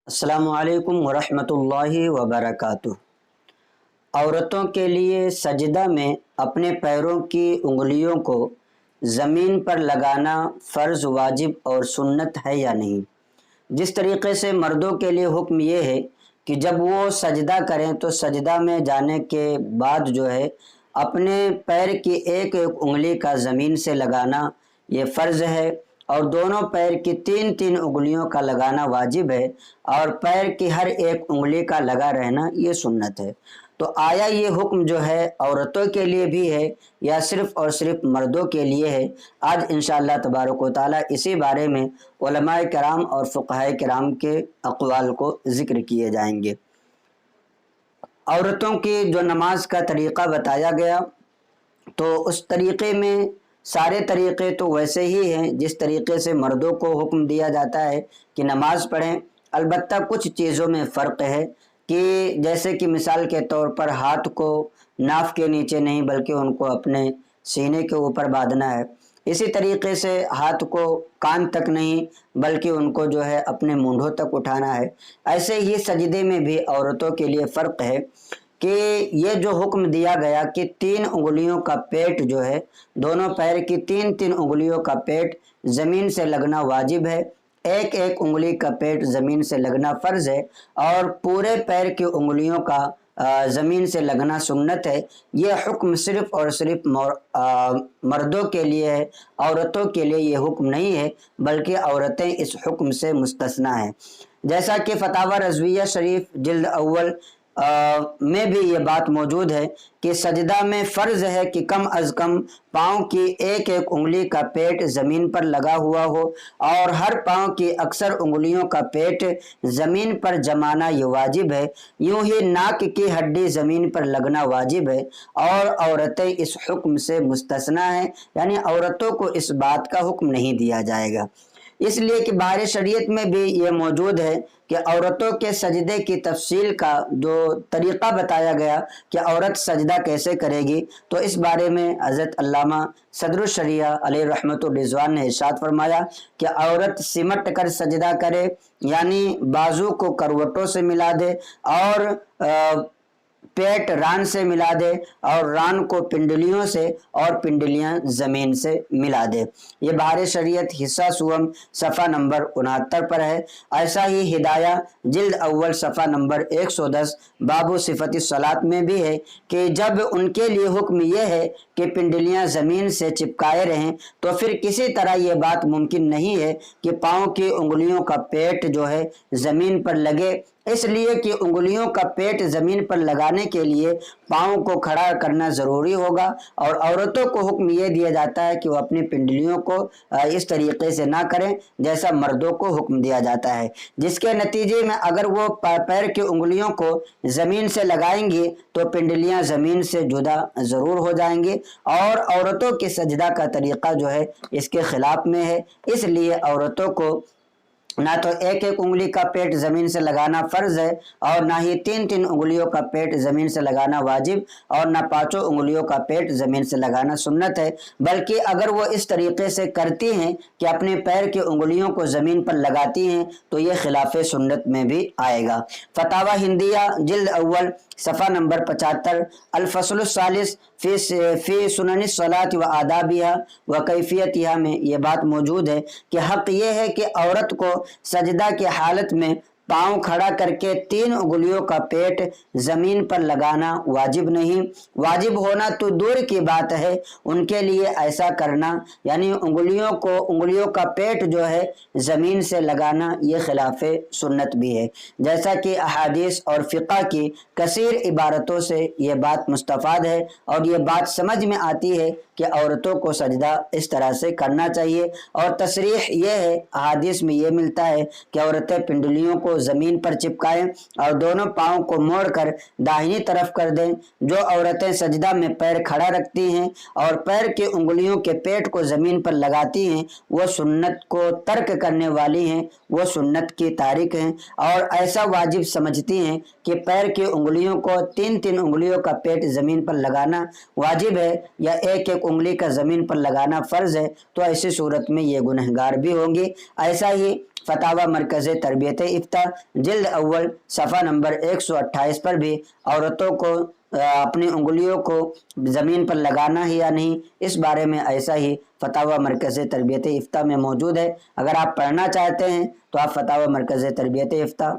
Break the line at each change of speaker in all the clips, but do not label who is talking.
अस्सलामु अलैकुम वरहमतुल्लाहि वबरकातुह। औरतों के लिए सजदा में अपने पैरों की उंगलियों को ज़मीन पर लगाना फ़र्ज़, वाजिब और सुन्नत है या नहीं। जिस तरीक़े से मर्दों के लिए हुक्म ये है कि जब वो सजदा करें तो सजदा में जाने के बाद जो है अपने पैर की एक एक उंगली का ज़मीन से लगाना ये फ़र्ज़ है और दोनों पैर की तीन तीन उंगलियों का लगाना वाजिब है और पैर की हर एक उंगली का लगा रहना ये सुन्नत है। तो आया ये हुक्म जो है औरतों के लिए भी है या सिर्फ़ और सिर्फ मर्दों के लिए है? आज इंशाअल्लाह तबारक व तआला इसी बारे में उलमाए किराम और फ़ुक़हाए किराम के अक़वाल को ज़िक्र किए जाएंगे। औरतों की जो नमाज का तरीक़ा बताया गया तो उस तरीक़े में सारे तरीक़े तो वैसे ही हैं जिस तरीक़े से मर्दों को हुक्म दिया जाता है कि नमाज पढ़ें। अलबत्ता कुछ चीज़ों में फ़र्क है कि जैसे कि मिसाल के तौर पर हाथ को नाफ के नीचे नहीं बल्कि उनको अपने सीने के ऊपर बांधना है। इसी तरीक़े से हाथ को कान तक नहीं बल्कि उनको जो है अपने मूंढों तक उठाना है। ऐसे ही सजदे में भी औरतों के लिए फ़र्क है कि ये जो हुक्म दिया गया कि तीन उंगलियों का पेट जो है दोनों पैर की तीन तीन उंगलियों का पेट ज़मीन से लगना वाजिब है, एक एक उंगली का पेट ज़मीन से लगना फ़र्ज़ है और पूरे पैर की उंगलियों का ज़मीन से लगना सुन्नत है। ये हुक्म सिर्फ़ और सिर्फ मर्दों के लिए है, औरतों के लिए ये हुक्म नहीं है बल्कि औरतें इस हुक्म से मुस्तस्ना हैं। जैसा कि फतावा रज़विया शरीफ जिल्द अव्वल में भी ये बात मौजूद है कि सजदा में फ़र्ज़ है कि कम अज़ कम पाँव की एक एक उंगली का पेट ज़मीन पर लगा हुआ हो और हर पाँव की अक्सर उंगलियों का पेट ज़मीन पर जमाना ये वाजिब है। यूँ ही नाक की हड्डी ज़मीन पर लगना वाजिब है और औरतें इस हुक्म से मुस्तस्ना हैं, यानी औरतों को इस बात का हुक्म नहीं दिया जाएगा। इसलिए कि बाहर शरीयत में भी ये मौजूद है कि औरतों के सजदे की तफसील का जो तरीक़ा बताया गया कि औरत सजदा कैसे करेगी, तो इस बारे में हज़रत अल्लामा सदरुल शरिया अलैहि रहमतुर रिज़वान ने इरशाद फरमाया कि औरत सिमट कर सजदा करे, यानी बाजू को करवटों से मिला दे और पेट रान से मिला दे और रान को पिंडलियों से और पिंडलियां ज़मीन से मिला दे। ये बाहर शरीयत हिस्सा सुवम सफ़ा नंबर 69 पर है। ऐसा ही हिदाया जिल्द अव्वल सफ़ा नंबर 110 बाबू सिफ़ती सलात में भी है कि जब उनके लिए हुक्म यह है कि पिंडलियां ज़मीन से चिपकाए रहें तो फिर किसी तरह ये बात मुमकिन नहीं है कि पाँव की उंगलियों का पेट जो है ज़मीन पर लगे, इसलिए कि उंगलियों का पेट ज़मीन पर लगाने के लिए पाँव को खड़ा करना ज़रूरी होगा और औरतों को हुक्म ये दिया जाता है कि वो अपनी पिंडलियों को इस तरीक़े से ना करें जैसा मर्दों को हुक्म दिया जाता है, जिसके नतीजे में अगर वो पैर की उंगलियों को ज़मीन से लगाएंगी तो पिंडलियां ज़मीन से जुदा ज़रूर हो जाएंगी और औरतों के सजदा का तरीक़ा जो है इसके ख़िलाफ़ में है। इसलिए औरतों को ना तो एक एक उंगली का पेट ज़मीन से लगाना फ़र्ज़ है और ना ही तीन तीन उंगलियों का पेट ज़मीन से लगाना वाजिब और ना पाँचों उंगलियों का पेट ज़मीन से लगाना सुन्नत है। बल्कि अगर वो इस तरीक़े से करती हैं कि अपने पैर की उंगलियों को ज़मीन पर लगाती हैं तो ये खिलाफ़ सुन्नत में भी आएगा। फतावा हिंदिया जिल्द अव्वल सफ़ा नंबर 75 अल-फ़स्लुल सालिस फ़ी सुननिस सलात व आदाबिहा व कैफ़ियतिहा में ये बात मौजूद है कि हक़ ये है कि औरत को सजदा की हालत में पाँव खड़ा करके तीन उंगलियों का पेट ज़मीन पर लगाना वाजिब नहीं, वाजिब होना तो दूर की बात है, उनके लिए ऐसा करना यानी उंगलियों का पेट जो है ज़मीन से लगाना ये खिलाफ़ सुन्नत भी है। जैसा कि अहादीस और फ़िक़्ह की कसीर इबारतों से ये बात मुस्तफ़ाद है और ये बात समझ में आती है कि औरतों को सजदा इस तरह से करना चाहिए और तसरीह ये है, अहादीस में ये मिलता है कि औरतें पिंडलियों को ज़मीन पर चिपकाएं और दोनों पाँव को मोड़कर दाहिनी तरफ कर दें। जो औरतें सजदा में पैर खड़ा रखती हैं और पैर की उंगलियों के पेट को ज़मीन पर लगाती हैं वो सुन्नत को तर्क करने वाली हैं, वो सुन्नत की तारिक हैं और ऐसा वाजिब समझती हैं कि पैर की उंगलियों को तीन तीन उंगलियों का पेट ज़मीन पर लगाना वाजिब है या एक एक उंगली का ज़मीन पर लगाना फ़र्ज़ है, तो ऐसी सूरत में ये गुनहगार भी होंगी। ऐसा ही فتاوی مرکز تربیت افتاء جلد اول صفحہ نمبر 128 پر بھی عورتوں کو اپنی انگلیوں کو زمین پر لگانا ہی یا نہیں، اس بارے میں ایسا ہی فتاوی مرکز تربیت افتاء میں موجود ہے۔ اگر آپ پڑھنا چاہتے ہیں تو آپ فتاوی مرکز تربیت افتاء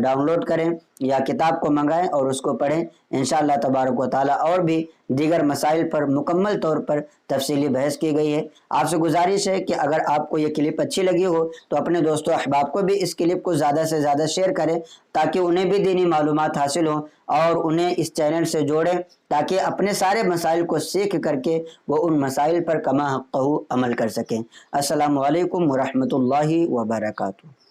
ڈاؤن لوڈ کریں یا کتاب کو منگائیں اور اس کو پڑھیں۔ انشاءاللہ تبارک و تعالی اور بھی دیگر مسائل پر مکمل طور پر تفصیلی بحث کی گئی ہے۔ آپ سے گزارش ہے کہ اگر آپ کو یہ کلپ اچھی لگی ہو تو اپنے دوستوں احباب کو بھی اس کلپ کو زیادہ سے زیادہ شیئر کریں تاکہ انہیں بھی دینی معلومات حاصل ہوں اور انہیں اس چینل سے جوڑیں تاکہ اپنے سارے مسائل کو سیکھ کر کے وہ ان مسائل پر کما حقہ عمل کر سکیں۔ السلام علیکم ورحمۃ اللہ وبرکاتہ۔